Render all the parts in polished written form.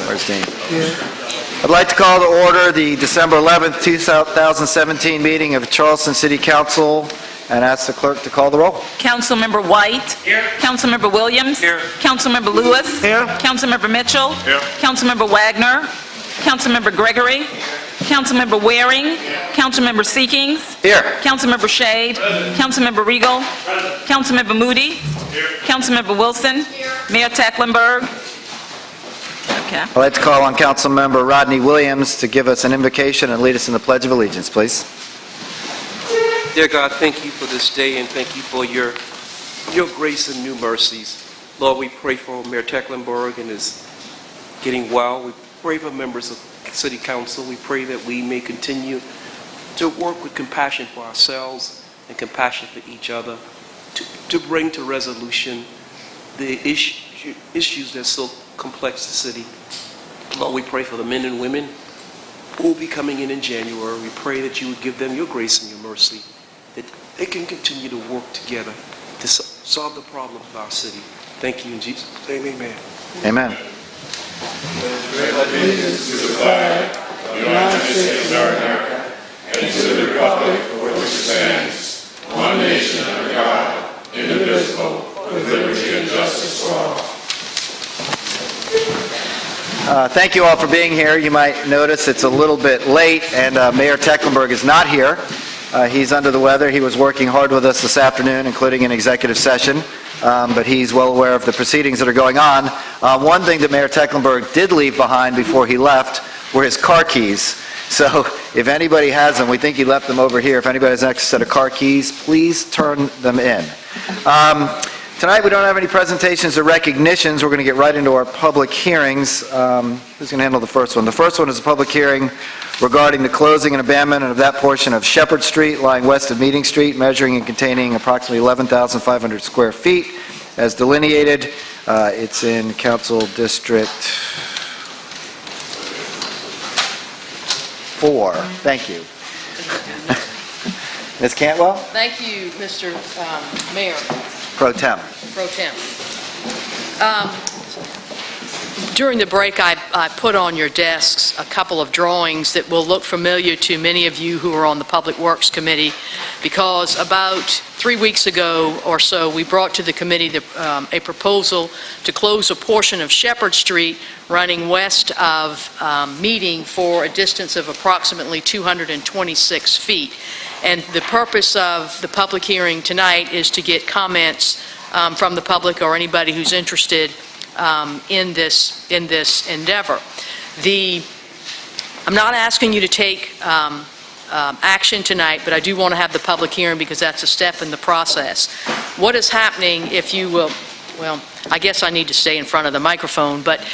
Where's Dean? I'd like to call to order the December 11th, 2017 meeting of Charleston City Council and ask the clerk to call the roll. Councilmember White. Here. Councilmember Williams. Here. Councilmember Lewis. Here. Councilmember Mitchell. Here. Councilmember Wagner. Councilmember Gregory. Councilmember Waring. Councilmember Seekings. Here. Councilmember Shade. Councilmember Regal. Councilmember Moody. Councilmember Wilson. Mayor Tecklenburg. Okay. I'd like to call on Councilmember Rodney Williams to give us an invocation and lead us in the Pledge of Allegiance, please. Dear God, thank you for this day and thank you for your grace and new mercies. Lord, we pray for Mayor Tecklenburg and his getting well. We pray for members of City Council. We pray that we may continue to work with compassion for ourselves and compassion for each other to bring to resolution the issues that so complex the city. Lord, we pray for the men and women who will be coming in January. We pray that you would give them your grace and your mercy, that they can continue to work together to solve the problems of our city. Thank you in Jesus' name, amen. Amen. Allegiance to the flag of the United States of America and to the republic for which it stands, one nation under God, indivisible, with liberty and justice for all. Thank you all for being here. You might notice it's a little bit late, and Mayor Tecklenburg is not here. He's under the weather. He was working hard with us this afternoon, including an executive session, but he's well aware of the proceedings that are going on. One thing that Mayor Tecklenburg did leave behind before he left were his car keys. So if anybody has them, we think he left them over here. If anybody has an extra set of car keys, please turn them in. Tonight we don't have any presentations or recognitions. We're going to get right into our public hearings. Who's going to handle the first one? The first one is a public hearing regarding the closing and abandonment of that portion of Shepherd Street lying west of Meeting Street, measuring and containing approximately 11,500 square feet as delineated. It's in Council District 4. Thank you. Ms. Cantwell? Thank you, Mr. Mayor. Pro Tem. Pro Tem. During the break, I put on your desks a couple of drawings that will look familiar to many of you who are on the Public Works Committee, because about 3 weeks ago or so, we brought to the committee a proposal to close a portion of Shepherd Street running west of Meeting for a distance of approximately 226 feet. And the purpose of the public hearing tonight is to get comments from the public or anybody who's interested in this endeavor. I'm not asking you to take action tonight, but I do want to have the public hearing because that's a step in the process. What is happening, if you will, well, I guess I need to stay in front of the microphone, but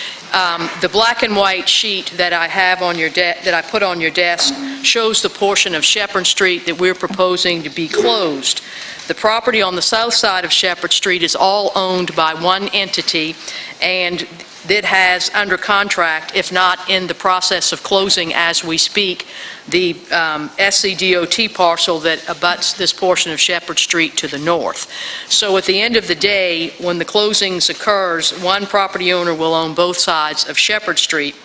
the black and white sheet that I have on your that I put on your desk shows the portion of Shepherd Street that we're proposing to be closed. The property on the south side of Shepherd Street is all owned by one entity, and that has under contract, if not in the process of closing as we speak, the SCDOT parcel that abuts this portion of Shepherd Street to the north. So at the end of the day, when the closings occurs, one property owner will own both sides of Shepherd Street.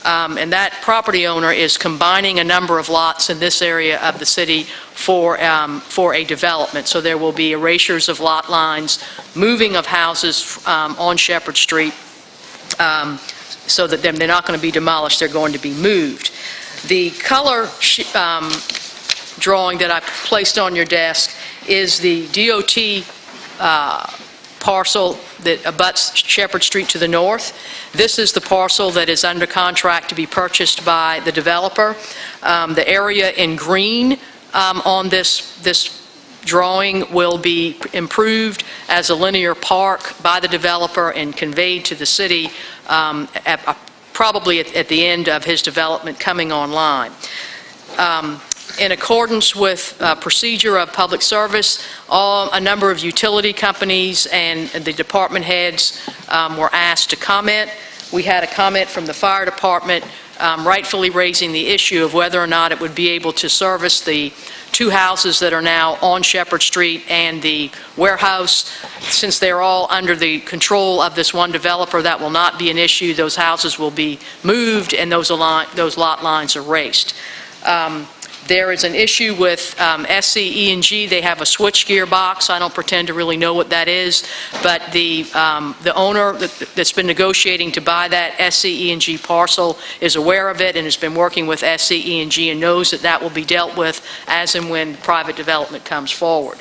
And that property owner is combining a number of lots in this area of the city for a development. So there will be erasures of lot lines, moving of houses on Shepherd Street, so that they're not going to be demolished, they're going to be moved. The color drawing that I placed on your desk is the DOT parcel that abuts Shepherd Street to the north. This is the parcel that is under contract to be purchased by the developer. The area in green on this drawing will be improved as a linear park by the developer and conveyed to the city probably at the end of his development coming online. In accordance with procedure of public service, a number of utility companies and the department heads were asked to comment. We had a comment from the fire department rightfully raising the issue of whether or not it would be able to service the two houses that are now on Shepherd Street and the warehouse. Since they're all under the control of this one developer, that will not be an issue. Those houses will be moved and those lot lines erased. There is an issue with SCE&G. They have a switchgear box. I don't pretend to really know what that is, but the owner that's been negotiating to buy that SCE&G parcel is aware of it and has been working with SCE&G and knows that that will be dealt with as and when private development comes forward.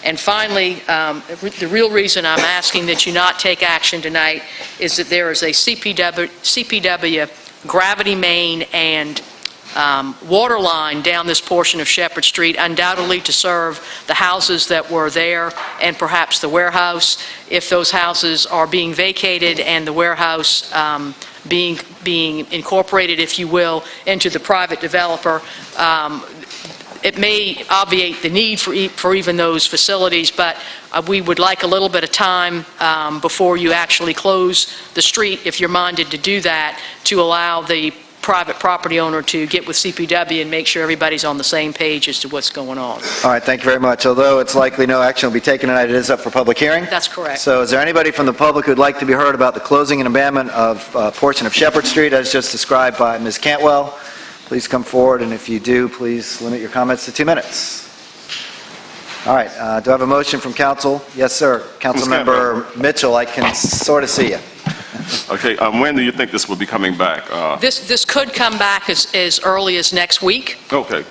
And finally, the real reason I'm asking that you not take action tonight is that there is a CPW gravity main and water line down this portion of Shepherd Street, undoubtedly to serve the houses that were there and perhaps the warehouse. If those houses are being vacated and the warehouse being incorporated, if you will, into the private developer, it may obviate the need for even those facilities, but we would like a little bit of time before you actually close the street, if you're minded to do that, to allow the private property owner to get with CPW and make sure everybody's on the same page as to what's going on. All right, thank you very much. Although it's likely no action will be taken tonight, it is up for public hearing. That's correct. So is there anybody from the public who'd like to be heard about the closing and abandonment of a portion of Shepherd Street as just described by Ms. Cantwell? Please come forward, and if you do, please limit your comments to 2 minutes. All right, do I have a motion from council? Yes, sir. Councilmember Mitchell, I can sort of see you. Okay, when do you think this will be coming back? This could come back as early as next week, Okay.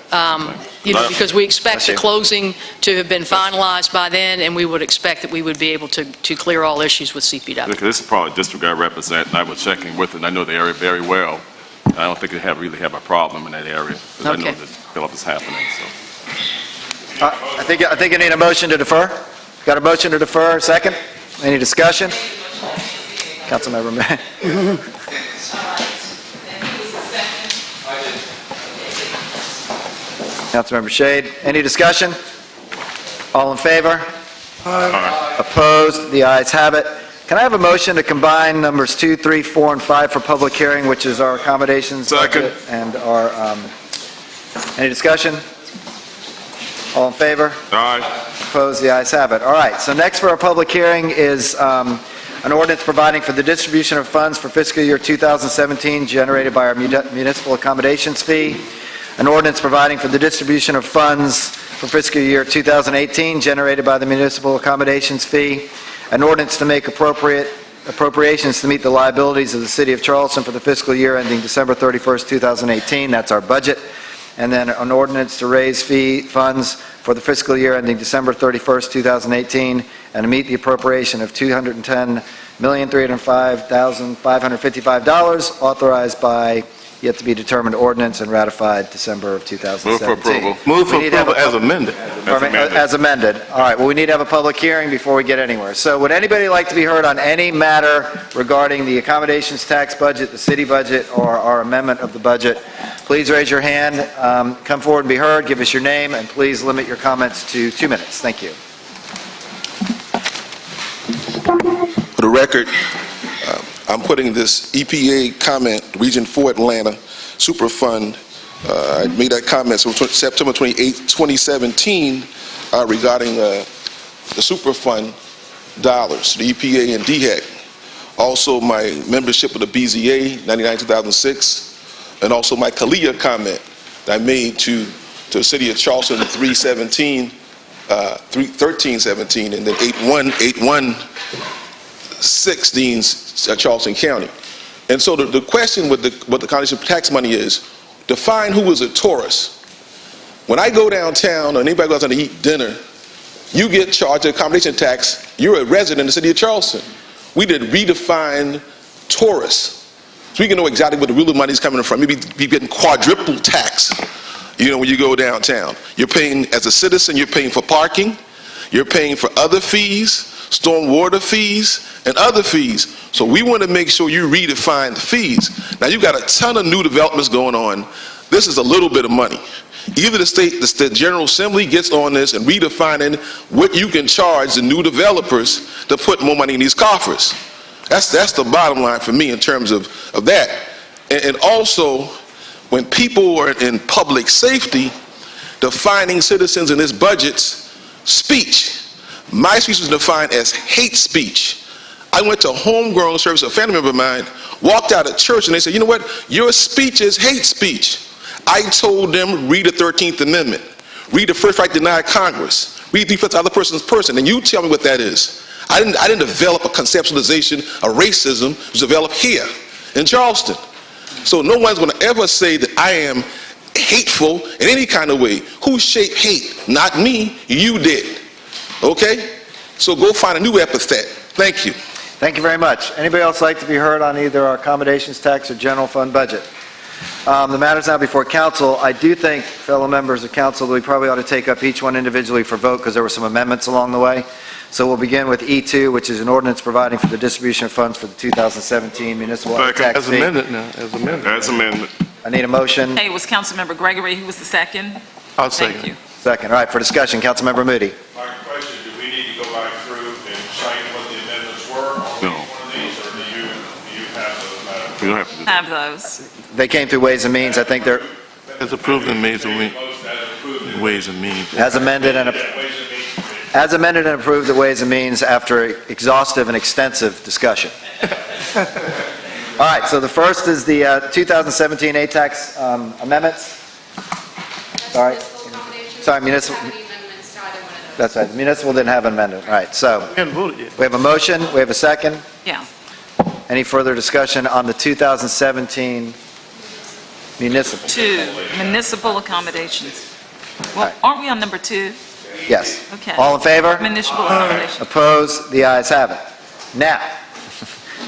because we expect Bless the you. closing to have been finalized by then, and we would expect that we would be able to clear all issues with CPW. Because this is probably a district I represent, and I was checking with it, and I know the area very well. I don't think they really have a problem in that area, because I know Okay. that development is happening, so. I think you need a motion to defer. Got a motion to defer, second? Any discussion? Councilmember May. Councilmember Shade, any discussion? All in favor? Opposed? The ayes have it. Can I have a motion to combine numbers 2, 3, 4, and 5 for public hearing, which is our accommodations Second. budget and our, any discussion? All in favor? All right. Opposed? The ayes have it. All right, so next for our public hearing is an ordinance providing for the distribution of funds for fiscal year 2017 generated by our municipal accommodations fee, an ordinance providing for the distribution of funds for fiscal year 2018 generated by the municipal accommodations fee, an ordinance to make appropriations to meet the liabilities of the City of Charleston for the fiscal year ending December 31st, 2018, that's our budget, and then an ordinance to raise funds for the fiscal year ending December 31st, 2018, and to meet the appropriation of $210,305,555 authorized by yet to be determined ordinance and ratified December of 2017. Move for approval. Move for We need to have approval a- as amended. As amended. All right, well, we need to have a public hearing before we get anywhere. So would anybody like to be heard on any matter regarding the accommodations tax budget, the city budget, or our amendment of the budget? Please raise your hand, come forward and be heard, give us your name, and please limit your comments to 2 minutes. Thank you. For the record, I'm putting this EPA comment, Region 4 Atlanta Superfund. I made that comment September 28, 2017, regarding the Superfund dollars, the EPA and DHEC. Also, my membership of the BZA, 99-2006, and also my CALIA comment that I made to the City of Charleston, 1317, and then 8116 Charleston County. And so the question with what the county tax money is, define who is a tourist. When I go downtown or anybody goes out to eat dinner, you get charged an accommodation tax. You're a resident in the City of Charleston. We did redefine tourists. So we can know exactly where the real money is coming from. Maybe be getting quadruple tax, when you go downtown. You're paying, as a citizen, you're paying for parking, you're paying for other fees, stormwater fees, and other fees. So we want to make sure you redefine the fees. Now, you've got a ton of new developments going on. This is a little bit of money. Either the state General Assembly gets on this and redefining what you can charge the new developers to put more money in these coffers. That's the bottom line for me in terms of that. And also, when people are in public safety, defining citizens in this budget's speech. My speech was defined as hate speech. I went to homegrown service, a family member of mine, walked out of church, and they said, you know what, your speech is hate speech. I told them, read the 13th Amendment, read the first right to deny Congress, read the other person's person, and you tell me what that is. I didn't develop a conceptualization of racism. It was developed here in Charleston. So no one's going to ever say that I am hateful in any kind of way. Who shaped hate? Not me, you did. Okay? So go find a new epithet. Thank you. Thank you very much. Anybody else like to be heard on either our accommodations tax or general fund budget? The matter's now before council. I do think, fellow members of council, that we probably ought to take up each one individually for vote because there were some amendments along the way. So we'll begin with E2, which is an ordinance providing for the distribution of funds for the 2017 municipal tax As fee. amended now, as amended. As amendment. I need a motion. Hey, it was Councilmember Gregory who was the second. I'll Thank second. you. Second. All right, for discussion, Councilmember Moody. My question, do we need to go back through and cite what the amendments were on each one of these, or do you have those, Madam? We don't have to do Have those. They came through Ways and Means. I think they're As approved and made, Motion as approved. ways and means. as amended and Ways and Means Committee. as amended and approved at Ways and Means after exhaustive and extensive discussion. All right, so the first is the 2017 ATAX amendments. Sorry. Sorry, municipal. That's right, municipal didn't have an amendment. All right, so We haven't voted yet. we have a motion, we have a second. Yeah. Any further discussion on the 2017 municipal? 2, municipal accommodations. Well, Right. aren't we on number 2? Yes. Okay. All in favor? Municipal accommodations. Opposed? The ayes have it. Now,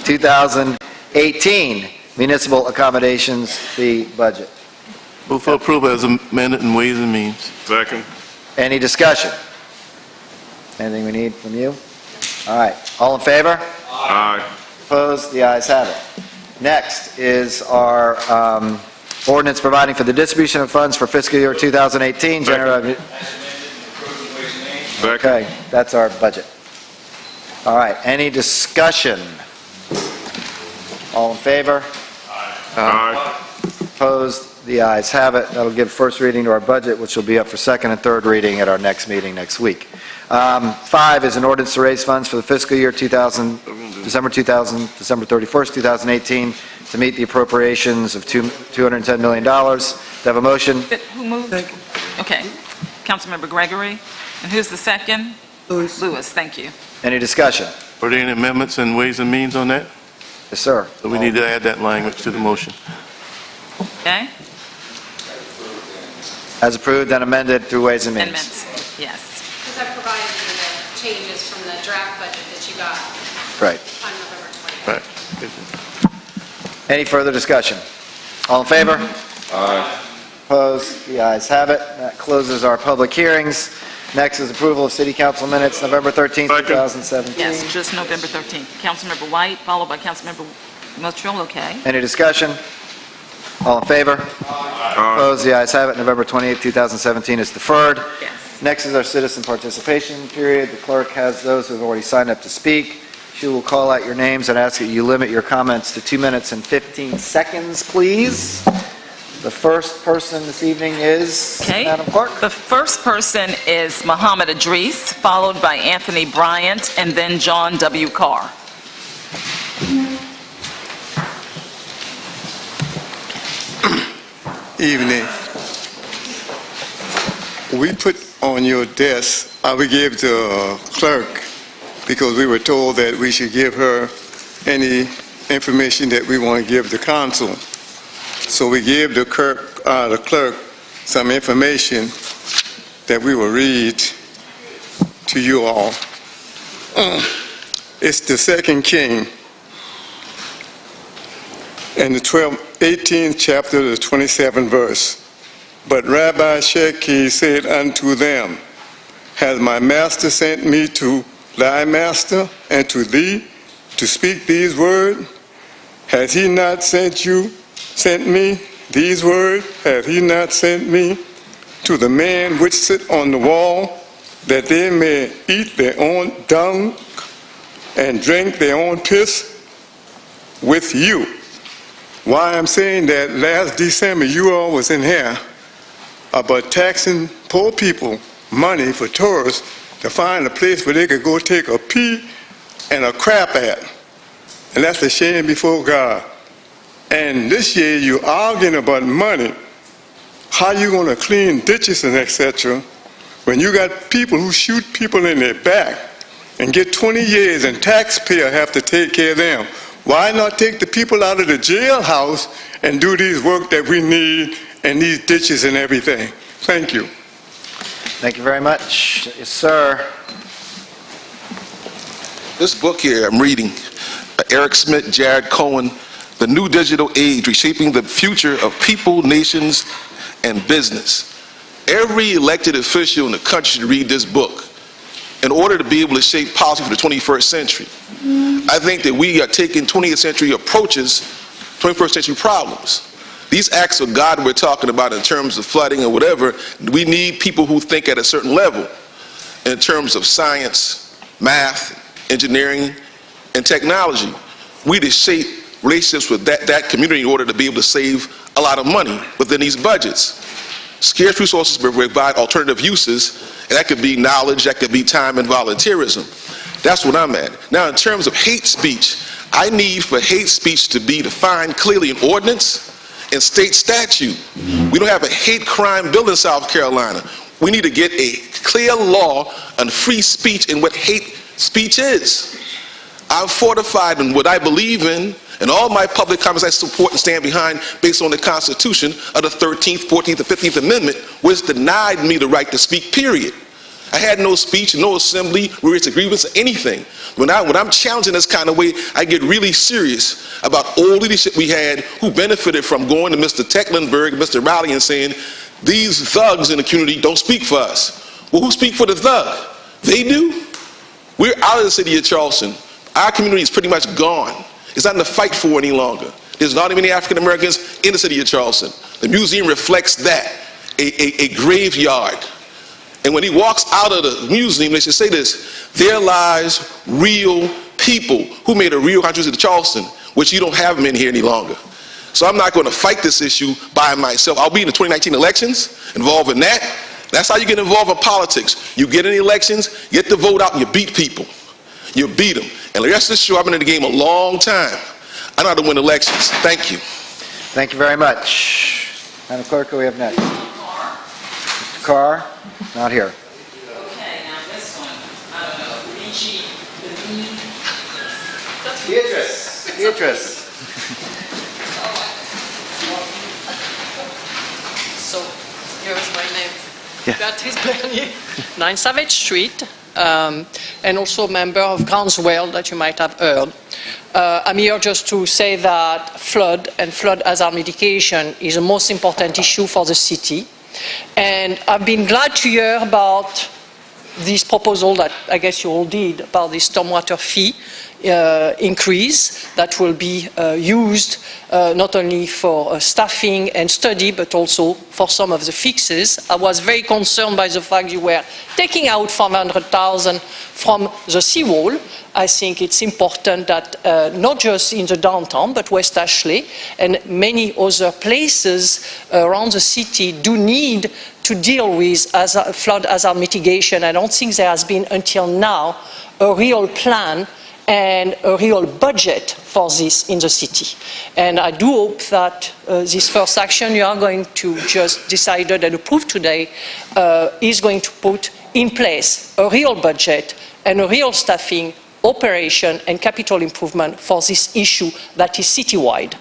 2018 municipal accommodations fee budget. Move for approval as amended in ways and means. Second. Any discussion? Anything we need from you? All right, all in favor? Aye. Opposed? The ayes have it. Next is our ordinance providing for the distribution of funds for fiscal year 2018. Second. Okay, that's our budget. All right, any discussion? All in favor? Aye. Opposed? The ayes have it. That'll give first reading to our budget, which will be up for second and third reading at our next meeting next week. 5 is an ordinance to raise funds for the fiscal year December 31st, 2018, to meet the appropriations of $210 million. Do I have a motion? Who moved? Okay. Councilmember Gregory. And who's the second? Lewis. Lewis, thank you. Any discussion? Are there any amendments in ways and means on that? Yes, sir. So we need to add that language to the motion. Okay? As approved and amended through Ways and Means. Amendments, yes. Because I provided you the changes from the draft budget that you got Right. on November 20th. Right. Any further discussion? All in favor? Aye. Opposed? The ayes have it. That closes our public hearings. Next is approval of city council minutes, November 13th, Second. 2017. Yes, just November 13th. Councilmember White, followed by Councilmember Mitchell, okay? Any discussion? All in favor? Opposed? The ayes have it. November 28th, 2017 is deferred. Yes. Next is our citizen participation period. The clerk has those who have already signed up to speak. She will call out your names and ask that you limit your comments to 2 minutes and 15 seconds, please. The first person this evening is, Okay. Madam Clerk. The first person is Muhammad Idris, followed by Anthony Bryant, and then John W. Carr. Evening. We put on your desk, we gave the clerk, because we were told that we should give her any information that we want to give the council. So we gave the clerk some information that we will read to you all. It's the 2nd King, in the 18th chapter, the 27th verse. But Rabbi Sheki said unto them, Has my master sent me to thy master and to thee to speak these words? Has he not sent me these words? Has he not sent me to the men which sit on the wall, that they may eat their own dung and drink their own piss with you? Why I'm saying that, last December, you all was in here about taxing poor people money for tourists to find a place where they could go take a pee and a crap at. And that's a shame before God. And this year, you're arguing about money. How you going to clean ditches and etc. when you got people who shoot people in their back and get 20 years and taxpayers have to take care of them? Why not take the people out of the jailhouse and do these work that we need and these ditches and everything? Thank you. Thank you very much. Yes, sir. This book here I'm reading, Eric Smith, Jared Cohen, The New Digital Age, Reshaping the Future of People, Nations, and Business. Every elected official in the country should read this book in order to be able to shape policy for the 21st century. I think that we are taking 20th century approaches, 21st century problems. These acts of God we're talking about in terms of flooding or whatever, we need people who think at a certain level in terms of science, math, engineering, and technology. We to shape relationships with that community in order to be able to save a lot of money within these budgets. Scarce resources provide alternative uses, and that could be knowledge, that could be time and volunteerism. That's what I'm at. Now, in terms of hate speech, I need for hate speech to be defined clearly in ordinance and state statute. We don't have a hate crime bill in South Carolina. We need to get a clear law on free speech and what hate speech is. I'm fortified in what I believe in, and all my public comments I support and stand behind based on the Constitution of the 13th, 14th, and 15th Amendment, which denied me the right to speak, period. I had no speech, no assembly, raised a grievance, or anything. When I'm challenging this kind of way, I get really serious about old leadership we had who benefited from going to Mr. Tecklenburg and Mr. Riley and saying, these thugs in the community don't speak for us. Well, who speak for the thug? They do. We're out of the city of Charleston. Our community is pretty much gone. It's not in the fight for any longer. There's not many African Americans in the city of Charleston. The museum reflects that, a graveyard. And when he walks out of the museum, they should say this: there lies real people who made a real contribution to Charleston, which you don't have them in here any longer. So I'm not going to fight this issue by myself. I'll be in the 2019 elections, involved in that. That's how you get involved in politics. You get in the elections, get the vote out, and you beat people. You beat them. And the rest of the show, I've been in the game a long time. I know how to win elections. Thank you. Thank you very much. Madam Clerk, who we have next? Mr. Carr? Not here. Okay, now this one, I don't know, Beatrice. So, here's my name. Yeah. Beatrice Bernier, 9 Savage Street, and also a member of Groundswell that you might have heard. I'm here just to say that flood and flood hazard mitigation is the most important issue for the city. And I've been glad to hear about this proposal that I guess you all did about the stormwater fee increase that will be used not only for staffing and study, but also for some of the fixes. I was very concerned by the fact you were taking out 500,000 from the seawall. I think it's important that not just in the downtown, but West Ashley and many other places around the city do need to deal with flood hazard mitigation. I don't think there has been until now a real plan and a real budget for this in the city. And I do hope that this first action you are going to just decide and approve today is going to put in place a real budget and a real staffing, operation and capital improvement for this issue that is citywide.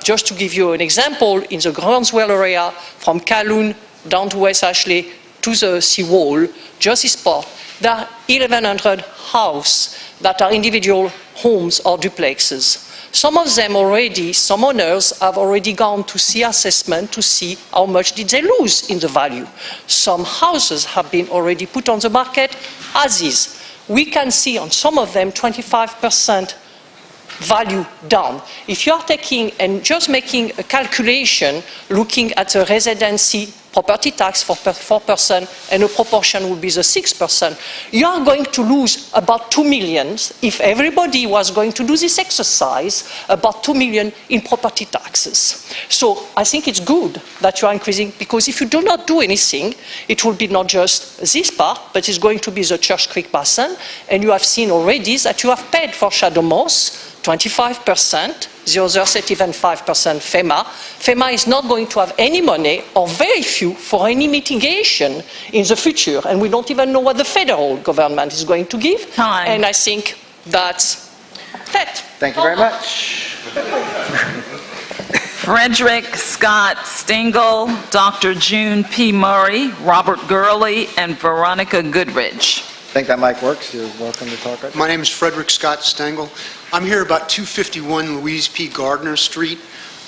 Just to give you an example, in the Groundswell area, from Calhoun down to West Ashley to the seawall, just this part, there are 1,100 houses that are individual homes or duplexes. Some of them already, some owners have already gone to see assessment to see how much did they lose in the value. Some houses have been already put on the market as is. We can see on some of them 25% value down. If you are taking and just making a calculation, looking at the residency property tax for 4%, and a proportion would be the 6%, you are going to lose about 2 million if everybody was going to do this exercise, about 2 million in property taxes. So I think it's good that you are increasing, because if you do not do anything, it will be not just this part, but it's going to be the Church Creek Basin, and you have seen already that you have paid for Shadow Moss 25%, the other said even 5% FEMA. FEMA is not going to have any money, or very few, for any mitigation in the future, and we don't even know what the federal government is going to give. Time. And I think that's that. Thank you very much. Frederick Scott Stengel, Dr. June P. Murray, Robert Gurley, and Veronica Goodrich. I think that mic works. You're welcome to talk right now. My name is Frederick Scott Stengel. I'm here about 251 Louise P. Gardner Street.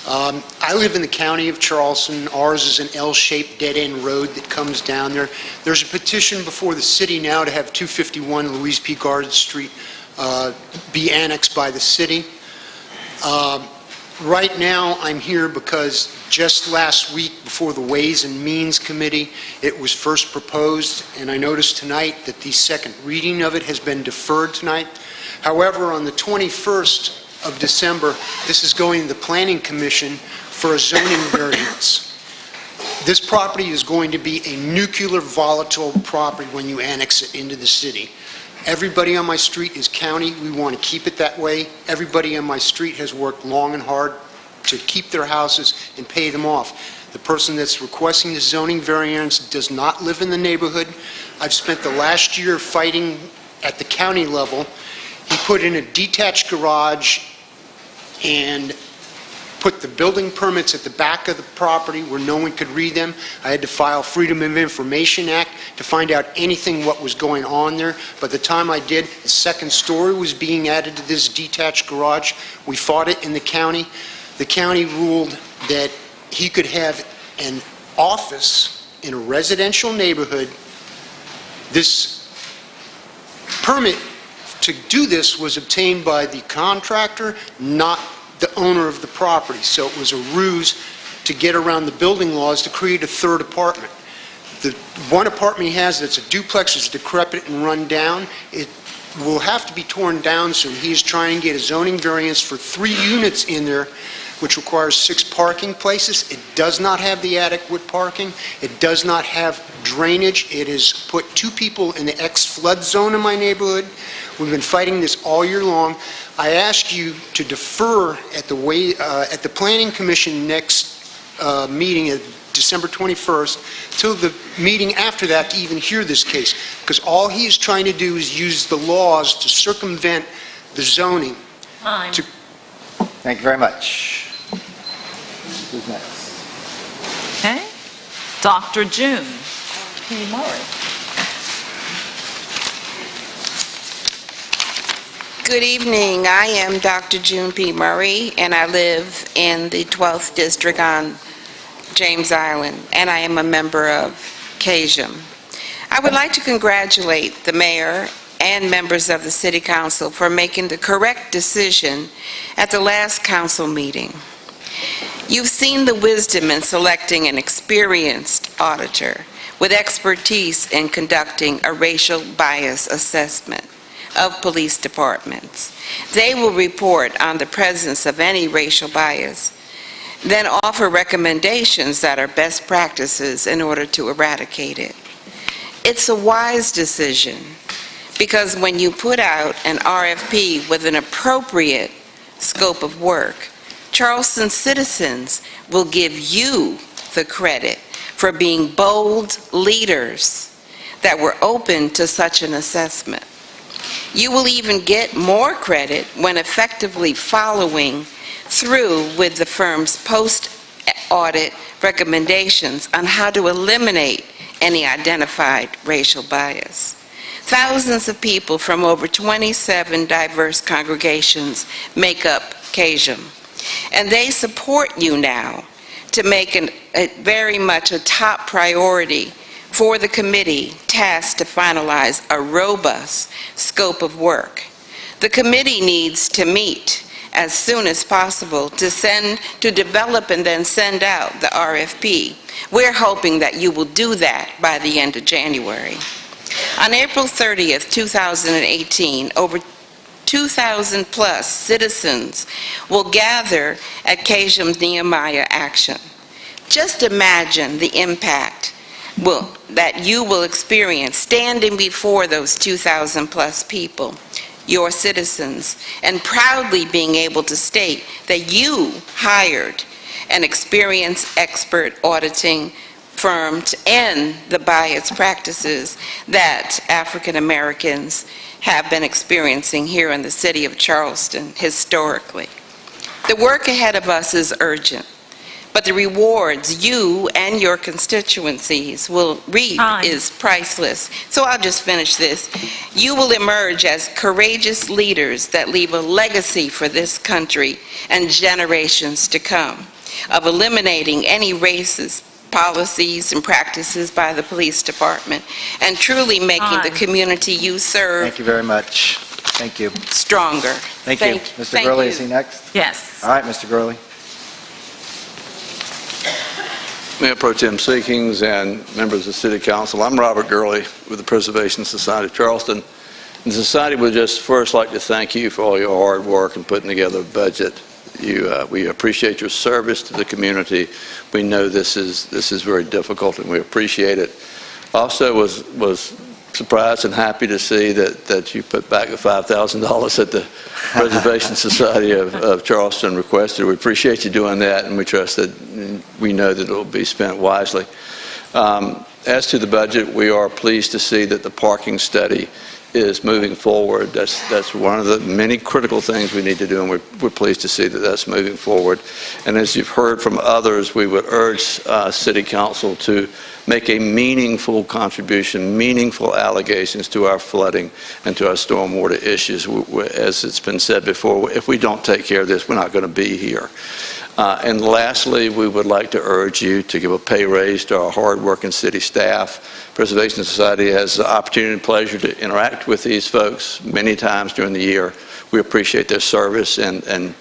I live in the county of Charleston. Ours is an L-shaped dead-end road that comes down there. There's a petition before the city now to have 251 Louise P. Gardner Street be annexed by the city. Right now, I'm here because just last week, before the Ways and Means Committee, it was first proposed, and I noticed tonight that the second reading of it has been deferred tonight. However, on the 21st of December, this is going to the Planning Commission for a zoning variance. This property is going to be a nuclear volatile property when you annex it into the city. Everybody on my street is county. We want to keep it that way. Everybody on my street has worked long and hard to keep their houses and pay them off. The person that's requesting the zoning variance does not live in the neighborhood. I've spent the last year fighting at the county level. He put in a detached garage and put the building permits at the back of the property where no one could read them. I had to file Freedom of Information Act to find out anything what was going on there. By the time I did, the second story was being added to this detached garage. We fought it in the county. The county ruled that he could have an office in a residential neighborhood. This permit to do this was obtained by the contractor, not the owner of the property. So it was a ruse to get around the building laws to create a third apartment. The one apartment he has that's a duplex is decrepit and run down. It will have to be torn down soon. He's trying to get a zoning variance for 3 units in there, which requires 6 parking places. It does not have the adequate parking. It does not have drainage. It has put 2 people in the X-flood zone in my neighborhood. We've been fighting this all year long. I ask you to defer at the Planning Commission next meeting at December 21st till the meeting after that to even hear this case, because all he is trying to do is use the laws to circumvent the zoning. Time. Thank you very much. Who's next? Okay. Dr. June P. Murray. Good evening. I am Dr. June P. Murray, and I live in the 12th District on James Island, and I am a member of CASIM. I would like to congratulate the mayor and members of the City Council for making the correct decision at the last council meeting. You've seen the wisdom in selecting an experienced auditor with expertise in conducting a racial bias assessment of police departments. They will report on the presence of any racial bias, then offer recommendations that are best practices in order to eradicate it. It's a wise decision because when you put out an RFP with an appropriate scope of work, Charleston citizens will give you the credit for being bold leaders that were open to such an assessment. You will even get more credit when effectively following through with the firm's post-audit recommendations on how to eliminate any identified racial bias. Thousands of people from over 27 diverse congregations make up CASIM, and they support you now to make very much a top priority for the committee tasked to finalize a robust scope of work. The committee needs to meet as soon as possible to develop and then send out the RFP. We're hoping that you will do that by the end of January. On April 30th, 2018, over 2,000 plus citizens will gather at KJM's Nehemiah Action. Just imagine the impact that you will experience standing before those 2,000 plus people, your citizens, and proudly being able to state that you hired an experienced expert auditing firm to end the bias practices that African Americans have been experiencing here in the city of Charleston historically. The work ahead of us is urgent, but the rewards you and your constituencies will reap is priceless. So I'll just finish this. You will emerge as courageous leaders that leave a legacy for this country and generations to come of eliminating any racist policies and practices by the police department and truly making the community you serve Thank you very much. Thank you. stronger. Thank you. Mr. Gurley, is he next? Yes. All right, Mr. Gurley. Mayor Pro Tem Seekings and members of the City Council, I'm Robert Gurley with the Preservation Society of Charleston. The Society would just first like to thank you for all your hard work in putting together a budget. We appreciate your service to the community. We know this is very difficult, and we appreciate it. Also was surprised and happy to see that you put back the $5,000 that the Preservation Society of Charleston requested. We appreciate you doing that, and we trust that we know that it will be spent wisely. As to the budget, we are pleased to see that the parking study is moving forward. That's one of the many critical things we need to do, and we're pleased to see that that's moving forward. And as you've heard from others, we would urge City Council to make a meaningful contribution, meaningful allegations to our flooding and to our stormwater issues. As it's been said before, if we don't take care of this, we're not going to be here. And lastly, we would like to urge you to give a pay raise to our hard-working city staff. Preservation Society has the opportunity and pleasure to interact with these folks many times during the year. We appreciate their service and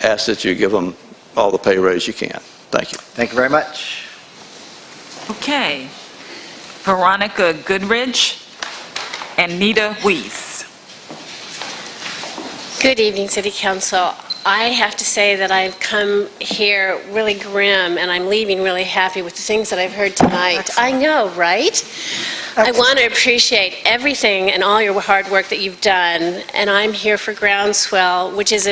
ask that you give them all the pay raise you can. Thank you. Thank you very much. Okay. Veronica Goodridge and Nita Weiss. Good evening, City Council. I have to say that I've come here really grim, and I'm leaving really happy with the things that I've heard tonight. Excellent. I know, right? Excellent. I want to appreciate everything and all your hard work that you've done, and I'm here for Groundswell, which is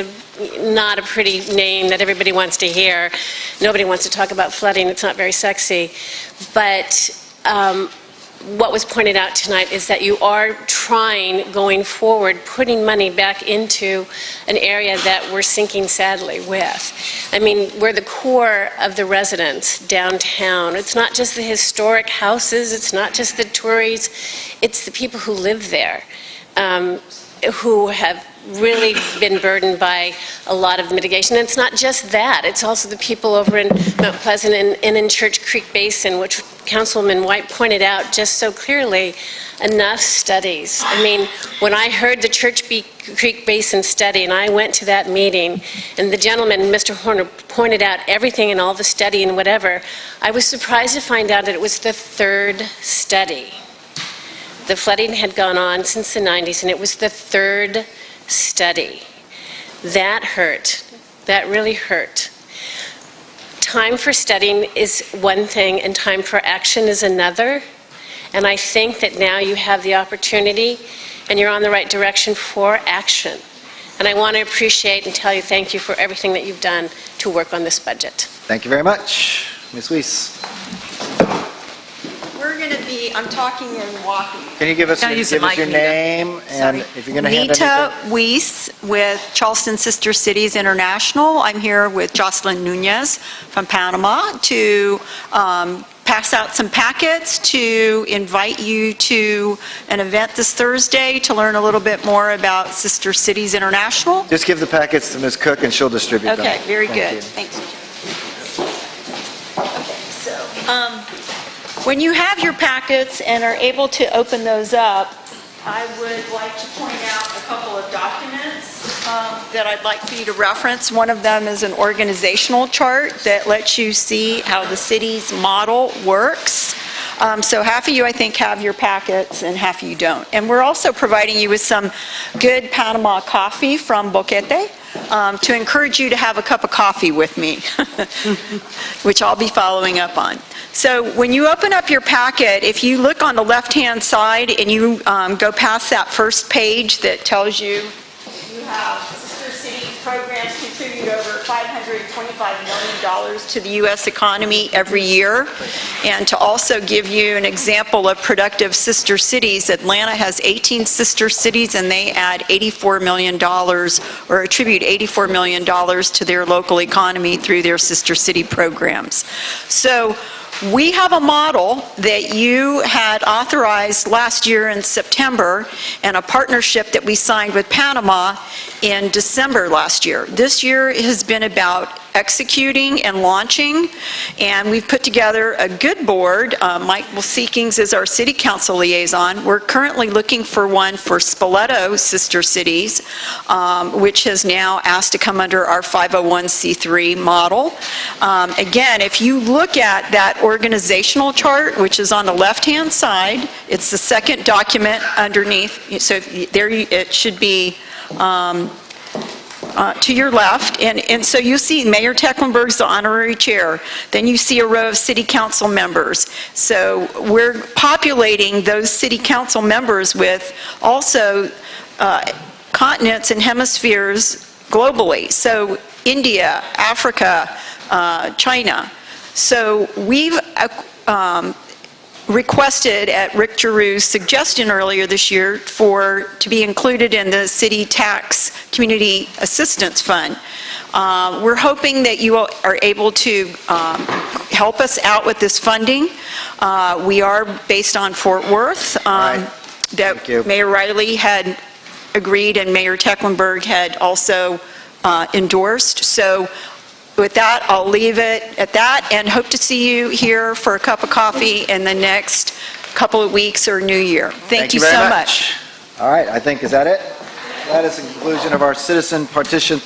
not a pretty name that everybody wants to hear. Nobody wants to talk about flooding. It's not very sexy. But what was pointed out tonight is that you are trying, going forward, putting money back into an area that we're sinking sadly with. I mean, we're the core of the residents downtown. It's not just the historic houses, it's not just the tourists, it's the people who live there, who have really been burdened by a lot of the mitigation. And it's not just that, it's also the people over in Mount Pleasant and in Church Creek Basin, which Councilman White pointed out just so clearly. Enough studies. I mean, when I heard the Church Creek Basin study, and I went to that meeting, and the gentleman, Mr. Horner, pointed out everything and all the study and whatever, I was surprised to find out that it was the third study. The flooding had gone on since the 90s, and it was the third study. That hurt. That really hurt. Time for studying is one thing, and time for action is another. And I think that now you have the opportunity, and you're on the right direction for action. And I want to appreciate and tell you thank you for everything that you've done to work on this budget. Thank you very much. Ms. Weiss. I'm talking and walking. Can you give us your name and if you're going to hand Nita Weiss with Charleston Sister Cities International. I'm here with Jocelyn Nunez from Panama to pass out some packets to invite you to an event this Thursday to learn a little bit more about Sister Cities International. Just give the packets to Ms. Cook and she'll distribute them. Okay, very Thank good. you. Thanks. Okay, so when you have your packets and are able to open those up, I would like to point out a couple of documents. that I'd like for you to reference. One of them is an organizational chart that lets you see how the city's model works. So half of you, I think, have your packets and half of you don't. And we're also providing you with some good Panama coffee from Boquete to encourage you to have a cup of coffee with me, which I'll be following up on. So when you open up your packet, if you look on the left-hand side and you go past that first page that tells you have sister city programs contribute over $525 million to the U.S. economy every year. And to also give you an example of productive sister cities, Atlanta has 18 sister cities and they add $84 million or attribute $84 million to their local economy through their sister city programs. So we have a model that you had authorized last year in September and a partnership that we signed with Panama in December last year. This year has been about executing and launching, and we've put together a good board. Michael Seekings is our city council liaison. We're currently looking for one for Spoleto Sister Cities, which has now asked to come under our 501c3 model. Again, if you look at that organizational chart, which is on the left-hand side, it's the second document underneath, so there it should be to your left, and so you see Mayor Tecklenburg's the honorary chair. Then you see a row of city council members. So we're populating those city council members with also continents and hemispheres globally. So India, Africa, China. So we've requested at Rick Giroux's suggestion earlier this year to be included in the City Tax Community Assistance Fund. We're hoping that you are able to help us out with this funding. We are based on Fort Worth, that Mayor Riley had agreed and Mayor Tecklenburg had also endorsed. So with that, I'll leave it at that and hope to see you here for a cup of coffee in the next couple of weeks or New Year. Thank you very so much. All right, I think, is that it? That is the conclusion of our citizen participation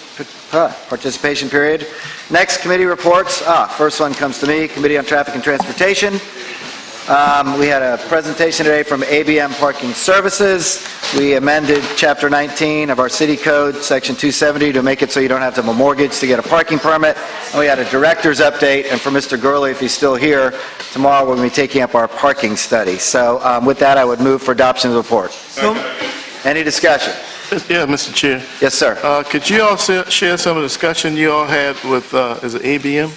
period. Next, committee reports. First one comes to me, Committee on Traffic and Transportation. We had a presentation today from ABM Parking Services. We amended Chapter 19 of our city code, Section 270, to make it so you don't have to have a mortgage to get a parking permit. And we had a director's update, and for Mr. Gurley, if he's still here, tomorrow we're going to be taking up our parking study. So with that, I would move for adoption of the report. Any discussion? Yeah, Mr. Chair. Yes, sir. Could you all share some of the discussion you all had with, is it ABM?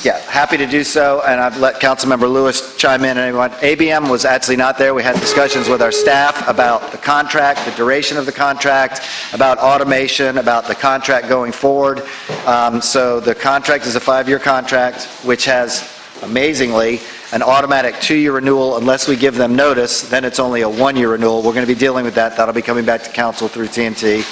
Yeah, happy to do so, and I've let Councilmember Lewis chime in. ABM was actually not there. We had discussions with our staff about the contract, the duration of the contract, about automation, about the contract going forward. So the contract is a 5-year contract, which has, amazingly, an automatic 2-year renewal unless we give them notice. Then it's only a 1-year renewal. We're going to be dealing with that. That'll be coming back to council through TNT.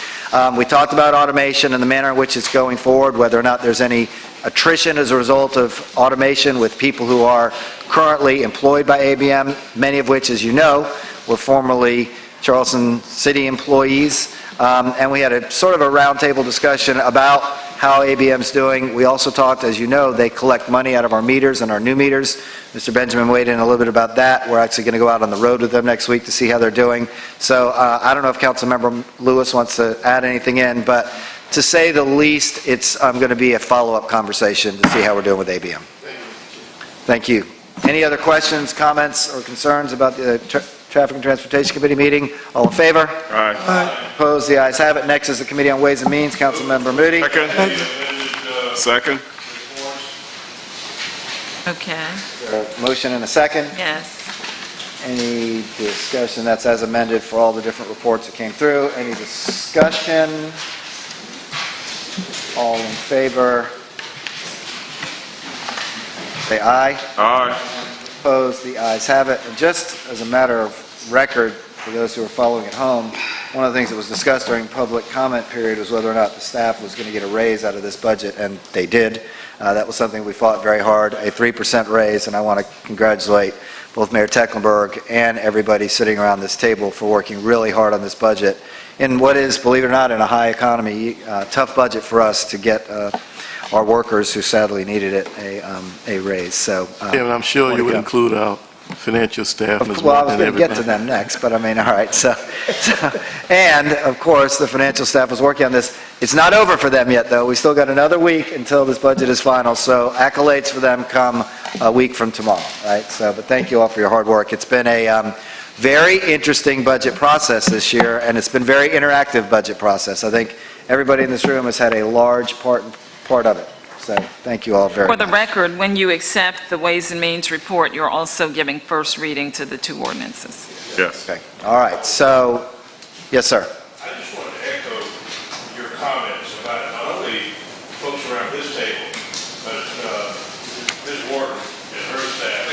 We talked about automation and the manner in which it's going forward, whether or not there's any attrition as a result of automation with people who are currently employed by ABM, many of which, as you know, were formerly Charleston City employees. And we had a sort of a roundtable discussion about how ABM's doing. We also talked, as you know, they collect money out of our meters and our new meters. Mr. Benjamin weighed in a little bit about that. We're actually going to go out on the road with them next week to see how they're doing. So I don't know if Councilmember Lewis wants to add anything in, but to say the least, it's going to be a follow-up conversation to see how we're doing with ABM. Thank you. Any other questions, comments, or concerns about the Traffic and Transportation Committee meeting? All in favor? Aye. Opposed? The ayes have it. Next is the Committee on Ways and Means. Councilmember Moody. Second. Okay, Motion and a second. yes. Any discussion? That's as amended for all the different reports that came through. Any discussion? All in favor? Say aye. Aye. Opposed? The ayes have it. And just as a matter of record, for those who are following at home, one of the things that was discussed during public comment period was whether or not the staff was going to get a raise out of this budget, and they did. That was something we fought very hard, a 3% raise, and I want to congratulate both Mayor Tecklenburg and everybody sitting around this table for working really hard on this budget in what is, believe it or not, in a high economy, tough budget for us to get our workers who sadly needed it a raise. So, Yeah, but I'm sure you would include our financial staff, Ms. well, I was Martin, going to get to everybody. them next, but I mean, all right, and of course, the financial staff was working on this. It's not over for them yet, though. We still got another week until this budget is final, so accolades for them come a week from tomorrow, right? So, but thank you all for your hard work. It's been a very interesting budget process this year, and it's been very interactive budget process. I think everybody in this room has had a large part of it. So thank you all very For much. the record, when you accept the Ways and Means report, you're also giving first reading to the two ordinances. Yes. Okay, all right, so, yes, sir. I just wanted to echo your comments about not only folks around this table, but Ms. Wharton and her staff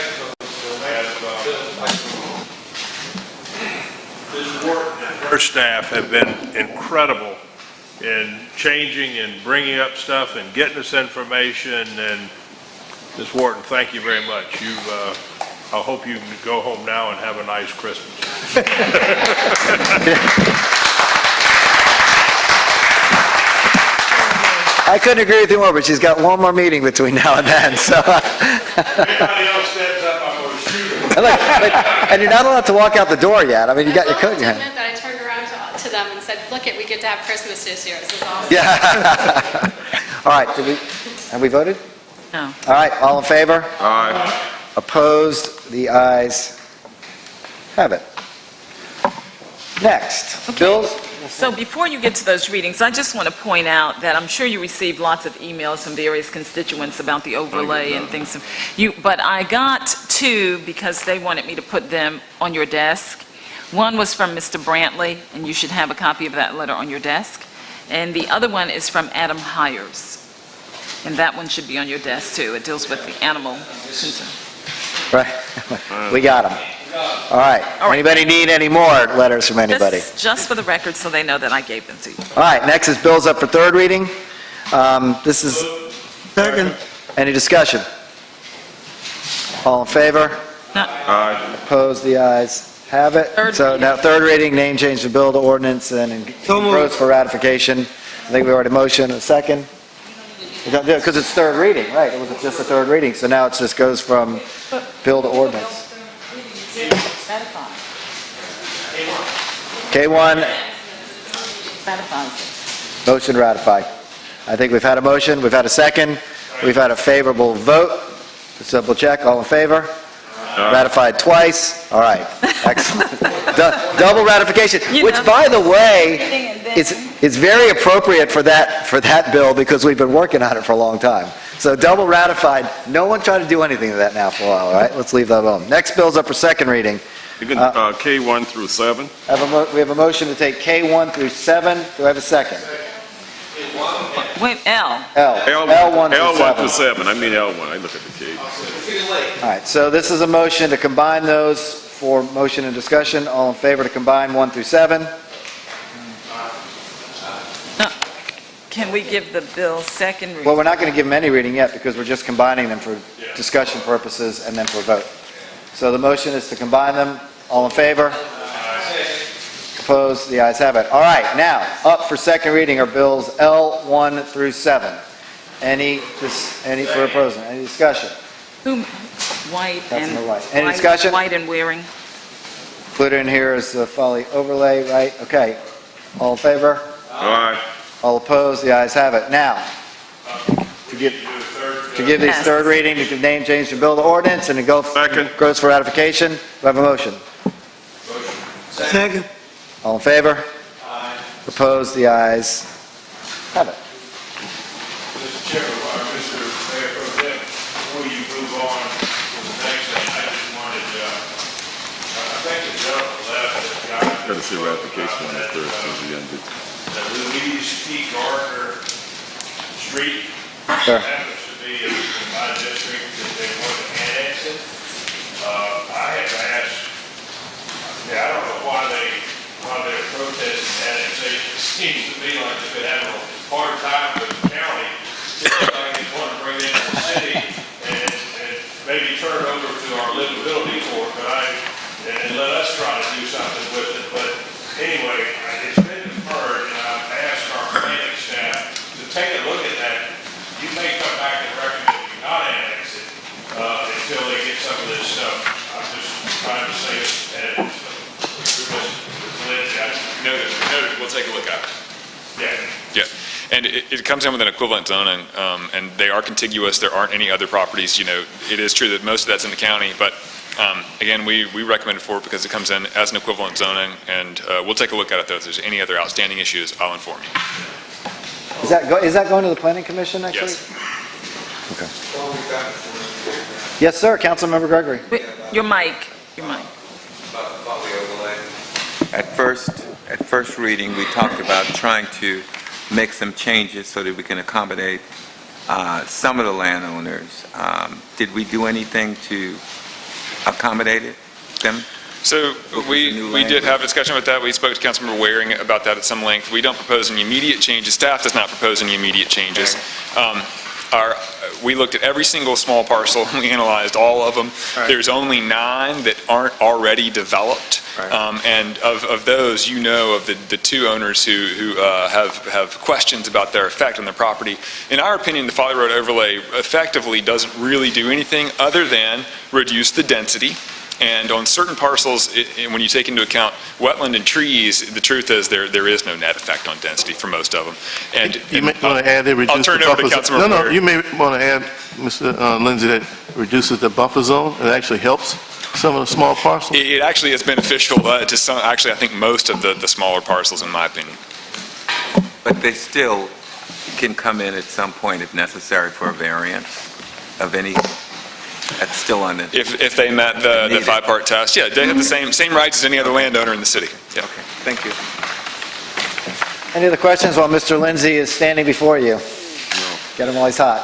Ms. Wharton and her staff have been incredible in changing and bringing up stuff and getting us information. And Ms. Wharton, thank you very much. I hope you can go home now and have a nice Christmas. I couldn't agree with you more, but she's got one more meeting between now and then, so. Anybody else steps up, I'm going to shoot them. And you're not allowed to walk out the door yet. I mean, you got your coat in your hand. meant that I turned around to them and said, look it, we get to have Christmas this year. This is awesome. Yeah. All right, have we voted? No. All right, all in favor? Aye. Opposed? The ayes have it. Next, bills. So before you get to those readings, I just want to point out that I'm sure you received lots of emails from various constituents about the overlay and things. But I got two because they wanted me to put them on your desk. One was from Mr. Brantley, and you should have a copy of that letter on your desk. And the other one is from Adam Hires. And that one should be on your desk, too. It deals with the animal concern. Right, we got them. All right, anybody need any more letters from anybody? Just for the record, so they know that I gave them to you. All right, next is bills up for third reading. This is, Second. any discussion? All in favor? Aye. Opposed? The ayes have it. Third So reading. now, third reading, name change of bill to ordinance and So moved. engrossed for ratification. I think we already motioned a second. Because it's third reading, right? It was just a third reading, so now it just goes from bill to ordinance. K1, motion ratified. I think we've had a motion, we've had a second, we've had a favorable vote. Just double check, all in favor? Ratified twice, all right, excellent. Double ratification, which, by the way, it's very appropriate for that bill because we've been working on it for a long time. So double ratified, no one tried to do anything to that now for a while, all right? Let's leave that alone. Next bill's up for second reading. You can, K1 through 7. We have a motion to take K1 through 7. Do I have a second? Wait, L. L1 through 7. L1 through 7. I mean L1. I look at the K. All right, so this is a motion to combine those for motion and discussion. All in favor to combine 1 through 7? Can we give the bill second reading? Well, we're not going to give them any reading yet because we're just combining them for discussion purposes and then for vote. So the motion is to combine them. All in favor? Opposed? The ayes have it. All right, now, up for second reading are bills L1 through 7. Any for opposing? Any discussion? Who, White and... Councilman White. Any discussion? White and Waring. Put in here is the folly overlay, right? Okay. All in favor? Aye. All opposed? The ayes have it. Now, to give these Yes. third reading, to name change the bill to ordinance and to go Second. goes for ratification. Do I have a motion? Second. All in favor? Opposed? The ayes have it. Mr. Chairman, Mr. Mayor Pro Tem, before you move on to the next thing, I just wanted, I think the gentleman left that got... Got to see ratification on the third, so we ended. Louise P. Gardner Street. Sure. Happens to be in my district that they want to annex it. I have asked, I don't know why they're protesting seems to me like if it had a hard time with the county, it seems like they want to bring it into the city and maybe turn it over to our livability court, and let us try to do something with it. But anyway, it's been deferred, and I've asked our planning staff to take a look at that. You may come back and recommend you not annex it until they get some of this stuff. I'm just trying to say it. Noted, we'll take a look at it. Yeah. Yeah, and it comes in with an equivalent zoning, and they are contiguous. There aren't any other properties. You know, it is true that most of that's in the county, but again, we recommend it for it because it comes in as an equivalent zoning, and we'll take a look at it though. If there's any other outstanding issues, I'll inform you. Is that going to the planning commission next week? Yes. Okay. Yes, sir, Councilmember Gregory. Your mic. At first reading, we talked about trying to make some changes so that we can accommodate some of the landowners. Did we do anything to accommodate them? So we did have a discussion about that. We spoke to Councilmember Waring about that at some length. We don't propose any immediate changes. Staff does not propose any immediate changes. We looked at every single small parcel. We analyzed all of them. Right. There's only 9 that aren't already developed. Right. And of those, you know, of the 2 owners who have questions about their effect on their property. In our opinion, the Folly Road overlay effectively doesn't really do anything other than reduce the density. And on certain parcels, when you take into account wetland and trees, the truth is there is no net effect on density for most of them. And You may want to add that reduces the buffer zone. I'll turn it over to Councilmember Waring. You may want to add, Mr. Lindsay, that reduces the buffer zone. It actually helps some of the small parcels. It actually is beneficial to some, actually I think most of the smaller parcels in my opinion. But they still can come in at some point if necessary for a variance of any, that's still on it. If they met the 5-part test, yeah, they have the same rights as any other landowner in the city. Yeah. Okay, thank you. Any other questions while Mr. Lindsay is standing before you? Get him while he's hot.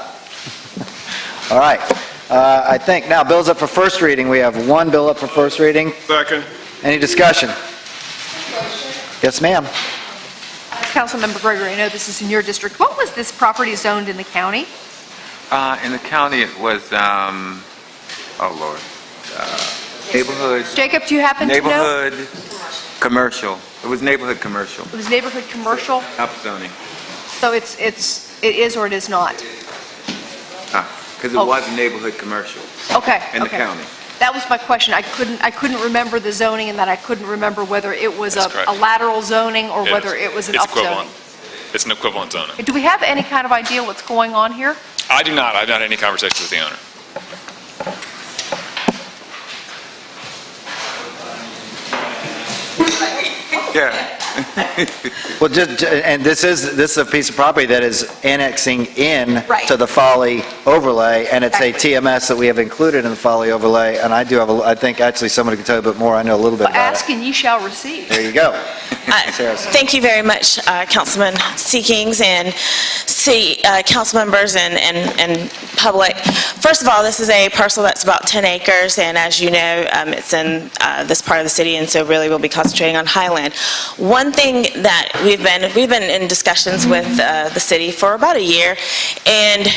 All right. I think now bills up for first reading. We have 1 bill up for first reading. Second. Any discussion? Yes, ma'am. Councilmember Gregory, I know this is in your district. What was this property zoned in the county? In the county, it was, neighborhood. Jacob, do you happen to know? Neighborhood commercial. It was neighborhood commercial. It was neighborhood commercial, Upzoning. so it is or it is not? Because it was neighborhood commercial Okay, in the okay. county. That was my question. I couldn't remember the zoning, and that I couldn't remember whether it was That's a correct. lateral zoning or It whether is. it was an It's upzoning. equivalent. It's an equivalent zoning. Do we have any kind of idea what's going on here? I do not. I've not had any conversations with the owner. Yeah. Well, and this is a piece of property that is annexing in Right. to the Folly overlay, and it's a TMS that we have included in the Folly overlay, and I do have, I think actually somebody can tell you a bit more. I know a little bit about it. Ask and ye shall receive. There you go. Ms. Harrison. Thank you very much, Councilman Seekings and council members and public. First of all, this is a parcel that's about 10 acres, and as you know, it's in this part of the city, and so really we'll be concentrating on Highland. One thing that we've been in discussions with the city for about a year, and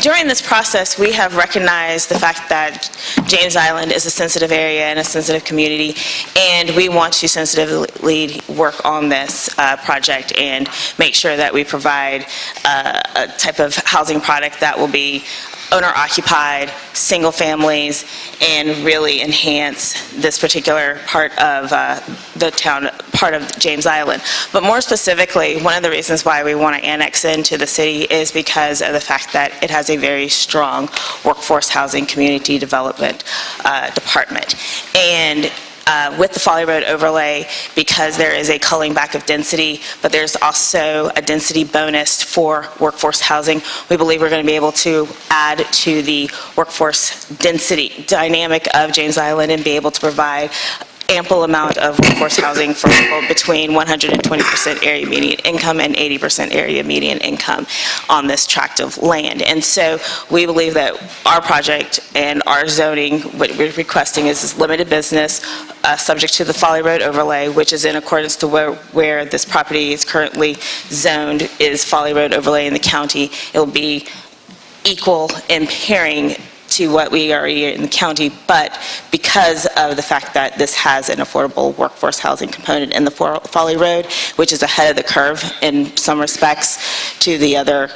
during this process, we have recognized the fact that James Island is a sensitive area and a sensitive community, and we want to sensitively work on this project and make sure that we provide a type of housing product that will be owner-occupied, single families, and really enhance this particular part of the town, part of James Island. But more specifically, one of the reasons why we want to annex into the city is because of the fact that it has a very strong workforce housing community development department. And with the Folly Road overlay, because there is a culling back of density, but there's also a density bonus for workforce housing, we believe we're going to be able to add to the workforce density dynamic of James Island and be able to provide ample amount of workforce housing for people between 120% area median income and 80% area median income on this tract of land. And so we believe that our project and our zoning, what we're requesting is limited business, subject to the Folly Road overlay, which is in accordance to where this property is currently zoned, is Folly Road overlay in the county. It will be equal in pairing to what we are in the county, but because of the fact that this has an affordable workforce housing component in the Folly Road, which is ahead of the curve in some respects to the other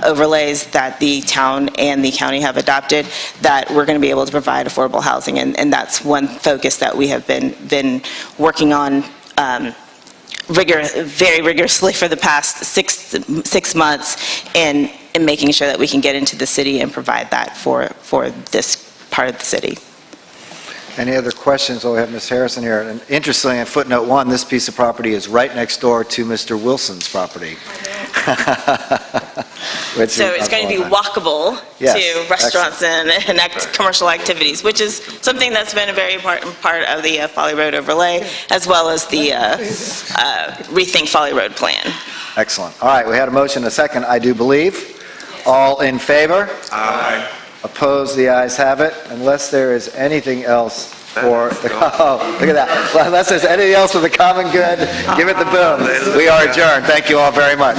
overlays that the town and the county have adopted, that we're going to be able to provide affordable housing. And that's one focus that we have been working on very rigorously for the past six months in making sure that we can get into the city and provide that for this part of the city. Any other questions? Oh, we have Ms. Harrison here. And interestingly, in footnote 1, this piece of property is right next door to Mr. Wilson's property. So it's going to be walkable to restaurants and commercial activities, which is something that's been a very important part of the Folly Road overlay, as well as the Rethink Folly Road plan. Excellent. All right, we had a motion, a second, I do believe. All in favor? Aye. Opposed? The ayes have it. Unless there is anything else for the, oh, look at that. Well, unless there's anything else for the common good, give it the boom. We are adjourned. Thank you all very much.